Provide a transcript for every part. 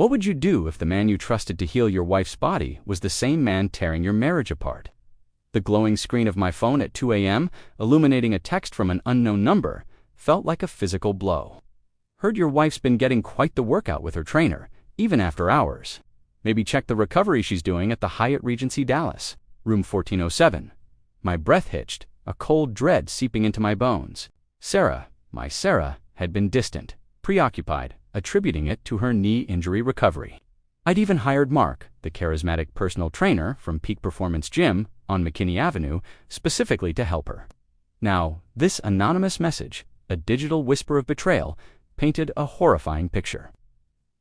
What would you do if the man you trusted to heal your wife's body was the same man tearing your marriage apart? The glowing screen of my phone at 2 a.m., illuminating a text from an unknown number, felt like a physical blow. Heard your wife's been getting quite the workout with her trainer, even after hours. Maybe check the recovery she's doing at the Hyatt Regency Dallas, room 1407. My breath hitched, a cold dread seeping into my bones. Sarah, my Sarah, had been distant, preoccupied, attributing it to her knee injury recovery. I'd even hired Mark, the charismatic personal trainer from Peak Performance Gym on McKinney Avenue, specifically to help her. Now, this anonymous message, a digital whisper of betrayal, painted a horrifying picture.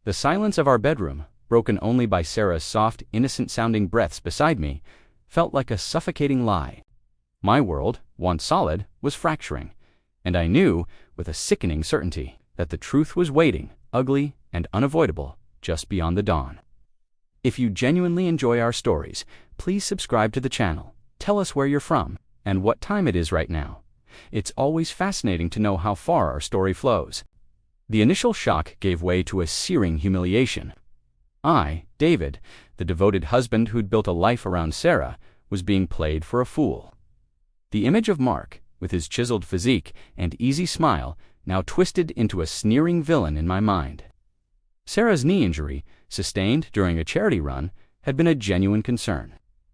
The silence of our bedroom, broken only by Sarah's soft, innocent-sounding breaths beside me, felt like a suffocating lie. My world, once solid, was fracturing, and I knew, with a sickening certainty, that the truth was waiting, ugly and unavoidable, just beyond the dawn. If you genuinely enjoy our stories, please subscribe to the channel, tell us where you're from, and what time it is right now. It's always fascinating to know how far our story flows. The initial shock gave way to a searing humiliation. I, David, the devoted husband who'd built a life around Sarah, was being played for a fool. The image of Mark, with his chiseled physique and easy smile, now twisted into a sneering villain in my mind. Sarah's knee injury, sustained during a charity run, had been a genuine concern.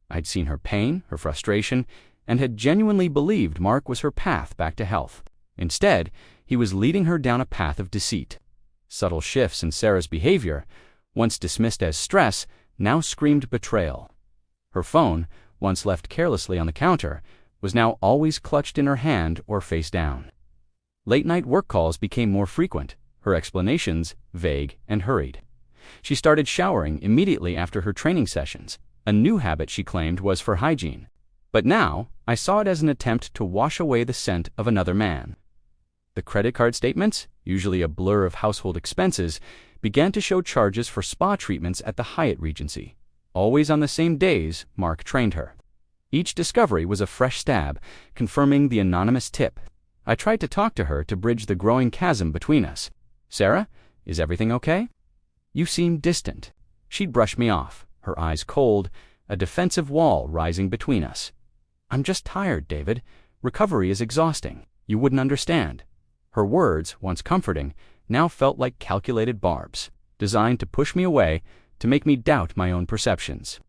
I'd seen her pain, her frustration, and had genuinely believed Mark was her path back to health. Instead, he was leading her down a path of deceit. Subtle shifts in Sarah's behavior, once dismissed as stress, now screamed betrayal. Her phone, once left carelessly on the counter, was now always clutched in her hand or face down. Late-night work calls became more frequent, her explanations vague and hurried. She started showering immediately after her training sessions, a new habit she claimed was for hygiene. But now, I saw it as an attempt to wash away the scent of another man. The credit card statements, usually a blur of household expenses, began to show charges for spa treatments at the Hyatt Regency, always on the same days Mark trained her. Each discovery was a fresh stab, confirming the anonymous tip. I tried to talk to her to bridge the growing chasm between us. "Sarah, is everything okay?" "You seem distant." She'd brush me off, her eyes cold, a defensive wall rising between us. "I'm just tired, David. Recovery is exhausting. You wouldn't understand." Her words, once comforting, now felt like calculated barbs, designed to push me away, to make me doubt my own perceptions.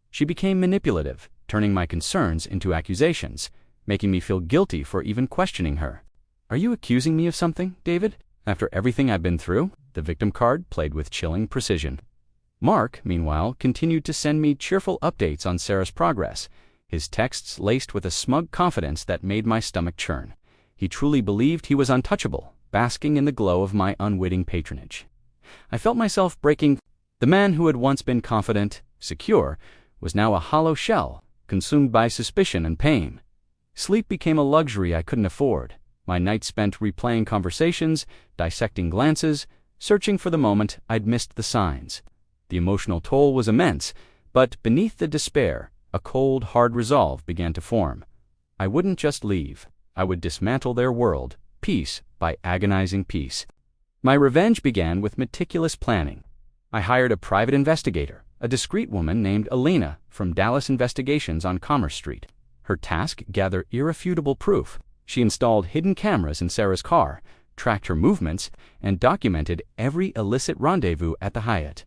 She became manipulative, turning my concerns into accusations, making me feel guilty for even questioning her. "Are you accusing me of something, David? After everything I've been through?" The victim card played with chilling precision. Mark, meanwhile, continued to send me cheerful updates on Sarah's progress, his texts laced with a smug confidence that made my stomach churn. He truly believed he was untouchable, basking in the glow of my unwitting patronage. I felt myself breaking. The man who had once been confident, secure, was now a hollow shell, consumed by suspicion and pain. Sleep became a luxury I couldn't afford, my nights spent replaying conversations, dissecting glances, searching for the moment I'd missed the signs. The emotional toll was immense, but beneath the despair, a cold, hard resolve began to form. I wouldn't just leave. I would dismantle their world, piece by agonizing piece. My revenge began with meticulous planning. I hired a private investigator, a discreet woman named Elena from Dallas Investigations on Commerce Street. Her task: gather irrefutable proof. She installed hidden cameras in Sarah's car, tracked her movements, and documented every illicit rendezvous at the Hyatt.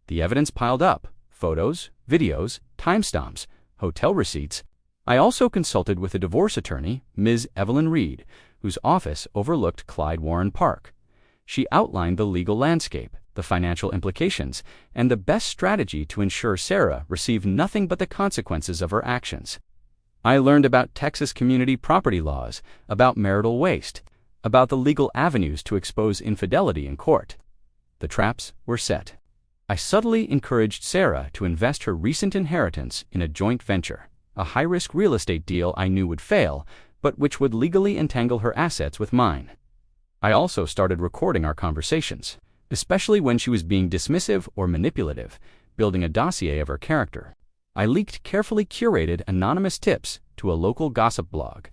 The evidence piled up: photos, videos, timestamps, hotel receipts. I also consulted with a divorce attorney, Ms. Evelyn Reed, whose office overlooked Clyde Warren Park. She outlined the legal landscape, the financial implications, and the best strategy to ensure Sarah received nothing but the consequences of her actions. I learned about Texas community property laws, about marital waste, about the legal avenues to expose infidelity in court. The traps were set. I subtly encouraged Sarah to invest her recent inheritance in a joint venture, a high-risk real estate deal I knew would fail, but which would legally entangle her assets with mine. I also started recording our conversations, especially when she was being dismissive or manipulative, building a dossier of her character. I leaked carefully curated anonymous tips to a local gossip blog.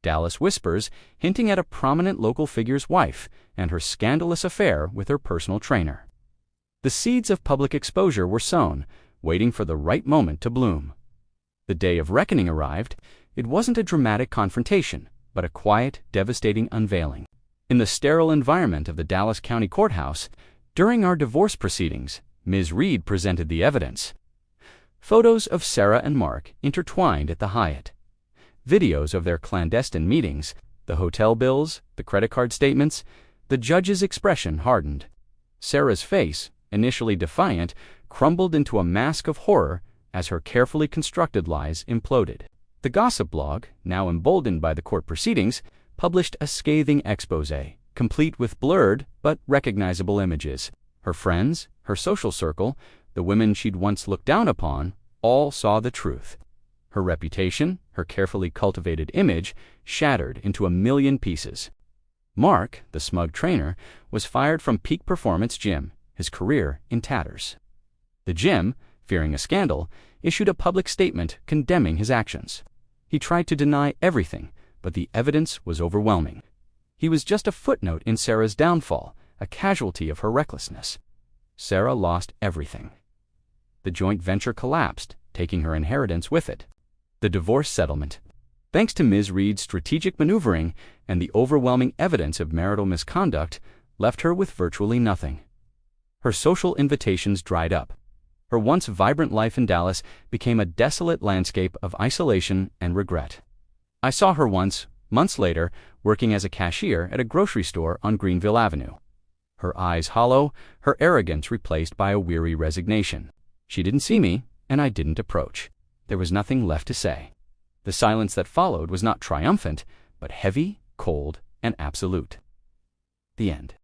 Dallas whispers, hinting at a prominent local figure's wife and her scandalous affair with her personal trainer. The seeds of public exposure were sown, waiting for the right moment to bloom. The day of reckoning arrived. It wasn't a dramatic confrontation, but a quiet, devastating unveiling. In the sterile environment of the Dallas County Courthouse, during our divorce proceedings, Ms. Reed presented the evidence. Photos of Sarah and Mark intertwined at the Hyatt. Videos of their clandestine meetings, the hotel bills, the credit card statements. The judge's expression hardened. Sarah's face, initially defiant, crumbled into a mask of horror as her carefully constructed lies imploded. The gossip blog, now emboldened by the court proceedings, published a scathing exposé, complete with blurred but recognizable images. Her friends, her social circle, the women she'd once looked down upon, all saw the truth. Her reputation, her carefully cultivated image, shattered into a million pieces. Mark, the smug trainer, was fired from Peak Performance Gym, his career in tatters. The gym, fearing a scandal, issued a public statement condemning his actions. He tried to deny everything, but the evidence was overwhelming. He was just a footnote in Sarah's downfall, a casualty of her recklessness. Sarah lost everything. The joint venture collapsed, taking her inheritance with it. The divorce settlement. Thanks to Ms. Reed's strategic maneuvering and the overwhelming evidence of marital misconduct, left her with virtually nothing. Her social invitations dried up. Her once vibrant life in Dallas became a desolate landscape of isolation and regret. I saw her once, months later, working as a cashier at a grocery store on Greenville Avenue. Her eyes hollow, her arrogance replaced by a weary resignation. She didn't see me, and I didn't approach. There was nothing left to say. The silence that followed was not triumphant, but heavy, cold, and absolute. The end.